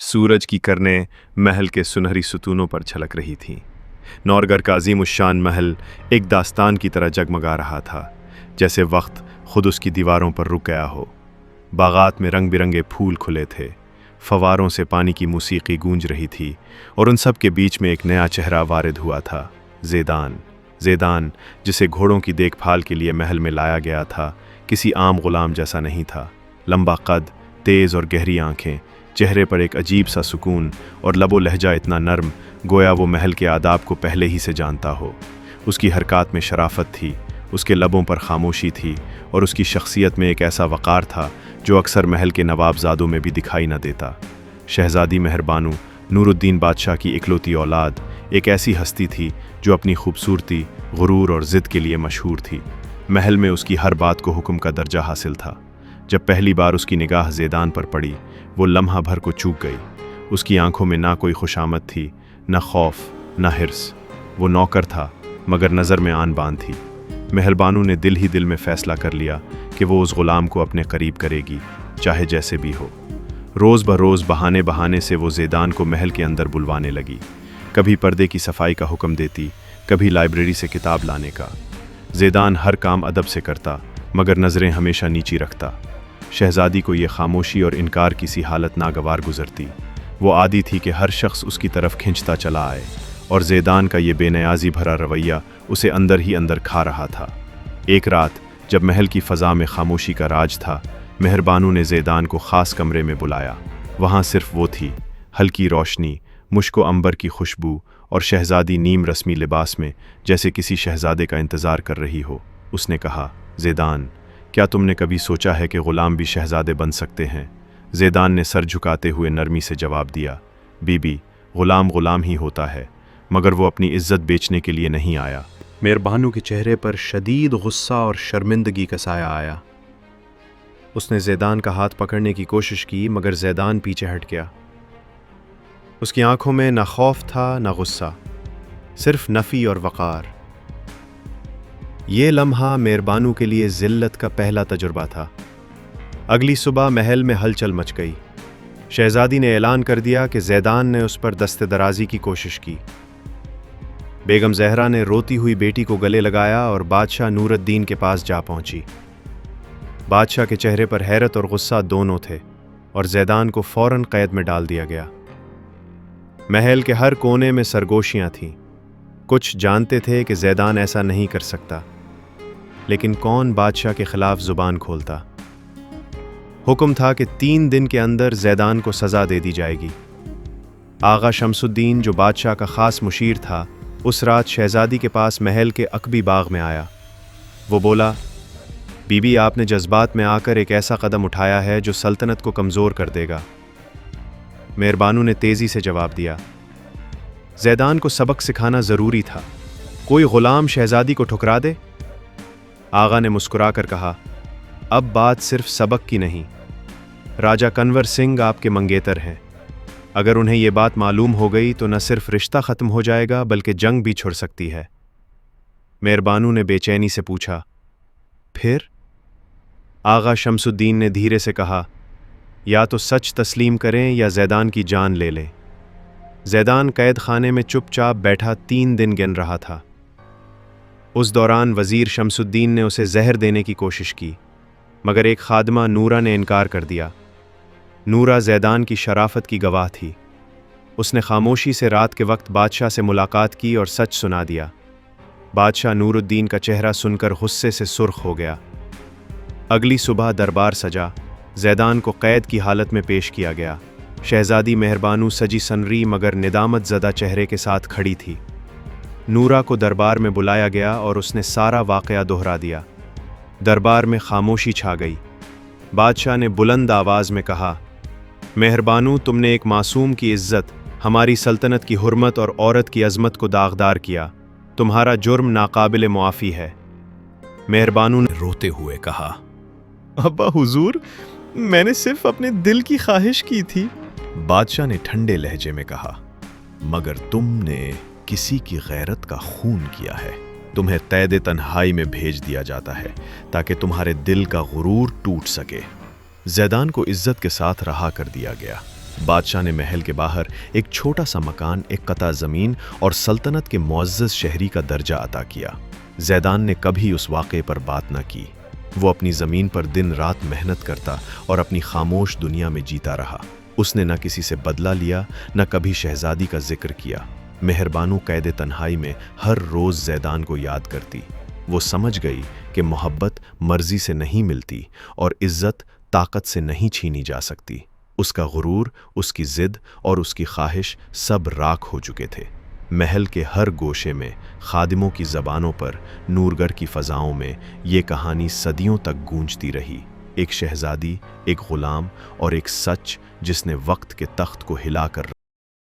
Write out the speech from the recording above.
सूरज की किरणें महल के सुनहरी सुतूनों पर छलक रही थीं। नौरगर का अजीमुश्शान महल एक दास्तान की तरह जगमगा रहा था, जैसे वक्त खुद उसकी दीवारों पर रुक गया हो। बागात में रंग बिरंगे फूल खुले थे, फवारों से पानी की मौसीकी गूंज रही थी, और उन सब के बीच में एक नया चेहरा वारिद हुआ था, ज़ेदान, जिसे घोड़ों की देखभाल के लिए महल में लाया गया था, किसी आम गुलाम जैसा नहीं था। लंबा कद, तेज़ और गहरी आंखें, चेहरे पर एक अजीब सा सुकून और लबो लहजा इतना नर्म, गोया वो महल के आदाब को पहले ही से जानता हो। उसकी हरकत में शराफत थी, उसके लबों पर खामोशी थी, और उसकी शख्सियत में एक ऐसा वक़ार था जो अक्सर महल के नवाबजादों में भी दिखाई न देता। शहज़ादी मेहरबानू, नूरुद्दीन बादशाह की इकलौती औलाद, एक ऐसी हस्ती थी जो अपनी खूबसूरती, गुरूर और ज़िद के लिए मशहूर थी। महल में उसकी हर बात को हुक्म का दर्जा हासिल था। जब पहली बार उसकी निगाह ज़ेदान पर पड़ी, वो लम्हा भर को चूक गई। उसकी आंखों में ना कोई खुशामद थी, न खौफ, न हिर्स। वो नौकर था, मगर नज़र में आन बान थी। मेहरबानू ने दिल ही दिल में फ़ैसला कर लिया कि वो उस ग़ुलाम को अपने करीब करेगी, चाहे जैसे भी हो। रोज़ बरोज़ बहाने बहाने से वो ज़ेदान को महल के अंदर बुलवाने लगी। कभी पर्दे की सफाई का हुक्म देती, कभी लाइब्रेरी से किताब लाने का। ज़ेदान हर काम अदब से करता, मगर नज़रें हमेशा नीची रखता। शहज़ादी को ये खामोशी और इनकार की सी हालत नागवार गुजरती। वो आदी थी कि हर शख्स उसकी तरफ खिंचता चला आए, और ज़ेदान का ये बेनियाज़ी भरा रवैया उसे अंदर ही अंदर खा रहा था। एक रात जब महल की फ़ज़ा में खामोशी का राज था, मेहरबानू ने ज़ेदान को ख़ास कमरे में बुलाया। वहाँ सिर्फ वो थी, हल्की रोशनी, मुश्को अंबर की खुशबू, और शहज़ादी नीम रस्मी लिबास में, जैसे किसी शहज़ादे का इंतज़ार कर रही हो। उसने कहा, ज़ेदान, क्या तुमने कभी सोचा है कि ग़ुलाम भी शहज़ादे बन सकते हैं? ज़ेदान ने सर झुकाते हुए नरमी से जवाब दिया, बीबी, ग़ुलाम ही होता है, मगर वो अपनी इज़्ज़त बेचने के लिए नहीं आया। मेहरबानू के चेहरे पर शदीद गुस्सा और शर्मिंदगी का साया आया। उसने ज़ेदान का हाथ पकड़ने की कोशिश की, मगर ज़ेदान पीछे हट गया। उसकी आंखों में न खौफ था न गुस्सा, सिर्फ नफ़ी और वक़ार। ये लम्हा मेहरबानू के लिए ज़िल्लत का पहला तजुर्बा था। अगली सुबह महल में हलचल मच गई। शहज़ादी ने ऐलान कर दिया कि ज़ेदान ने उस पर दस्तदराजी की कोशिश की। बेगम ज़हरा ने रोती हुई बेटी को गले लगाया और बादशाह नूरुद्दीन के पास जा पहुंची। बादशाह के चेहरे पर हैरत और गुस्सा दोनों थे, और ज़ेदान को फ़ौरन कैद में डाल दिया गया। महल के हर कोने में सरगोशियां थीं। कुछ जानते थे कि ज़ेदान ऐसा नहीं कर सकता, लेकिन कौन बादशाह के खिलाफ ज़ुबान खोलता। हुक्म था कि 3 दिन के अंदर ज़ेदान को सज़ा दे दी जाएगी। आगा शमसुद्दीन, जो बादशाह का ख़ास मुशीर था, उस रात शहज़ादी के पास महल के अकबी बाग में आया। वो बोला, बीबी, आपने जज्बात में आकर एक ऐसा कदम उठाया है जो सल्तनत को कमज़ोर कर देगा। मेहरबानू ने तेज़ी से जवाब दिया, ज़ेदान को सबक सिखाना ज़रूरी था। कोई ग़ुलाम शहज़ादी को ठुकरा दे? आगा ने मुस्कुरा कर कहा, अब बात सिर्फ सबक की नहीं, राजा कन्वर सिंह आपके मंगेतर हैं। अगर उन्हें ये बात मालूम हो गई तो न सिर्फ रिश्ता ख़त्म हो जाएगा, बल्कि जंग भी छिड़ सकती है। मेहरबानू ने बेचैनी से पूछा, फिर? आगा शमसुद्दीन ने धीरे से कहा, या तो सच तस्लीम करें या ज़ेदान की जान ले लें। ज़ेदान कैद खाने में चुपचाप बैठा 3 दिन गिन रहा था। उस दौरान वज़ीर शमसुद्दीन ने उसे जहर देने की कोशिश की, मगर एक खादमा नूरा ने इनकार कर दिया। नूरा ज़ेदान की शराफत की गवाह थी। उसने खामोशी से रात के वक्त बादशाह से मुलाकात की और सच सुना दिया। बादशाह नूरुद्दीन का चेहरा सुनकर गुस्से से सुर्ख हो गया। अगली सुबह दरबार सजा। ज़ेदान को कैद की हालत में पेश किया गया। शहज़ादी मेहरबानू सजी सनरी मगर निदामत ज़दा चेहरे के साथ खड़ी थी। नूरा को दरबार में बुलाया गया और उसने सारा वाक़या दोहरा दिया। दरबार में खामोशी छा गई। बादशाह ने बुलंद आवाज़ में कहा, मेहरबानू, तुमने एक मासूम की इज़्ज़त, हमारी सल्तनत की हुर्मत और औरत की अज़मत को दागदार किया। तुम्हारा जुर्म नाकाबिल मुआफ़ी है। मेहरबानू ने रोते हुए कहा, अब्बा हुजूर, मैंने सिर्फ अपने दिल की ख्वाहिश की थी। बादशाह ने ठंडे लहजे में कहा, मगर तुमने किसी की गैरत का खून किया है। तुम्हें कैद तन्हाई में भेज दिया जाता है ताकि तुम्हारे दिल का गुरूर टूट सके। ज़ेदान को इज्जत के साथ रहा कर दिया गया। بادشاہ نے محل کے باہر ایک چھوٹا سا مکان، ایک قطع زمین اور سلطنت کے معزز شہری کا درجہ عطا کیا۔ زیدان نے کبھی اس واقعے پر بات نہ کی۔ وہ اپنی زمین پر دن رات محنت کرتا اور اپنی خاموش دنیا میں جیتا رہا۔ اس نے نہ کسی سے بدلہ لیا، نہ کبھی شہزادی کا ذکر کیا۔ مہربانو قید تنہائی میں ہر روز زیدان کو یاد کرتی۔ وہ سمجھ گئی کہ محبت مرضی سے نہیں ملتی اور عزت طاقت سے نہیں چھینی جا سکتی۔ اس کا غرور، اس کی ضد اور اس کی خواہش سب راکھ ہو چکے تھے۔ محل کے ہر گوشے میں، خادموں کی زبانوں پر، نورگڑھ کی فضاؤں میں یہ کہانی صدیوں تک گونجتی رہی۔ ایک شہزادی، ایک غلام اور ایک سچ جس نے وقت کے تخت کو ہلا کر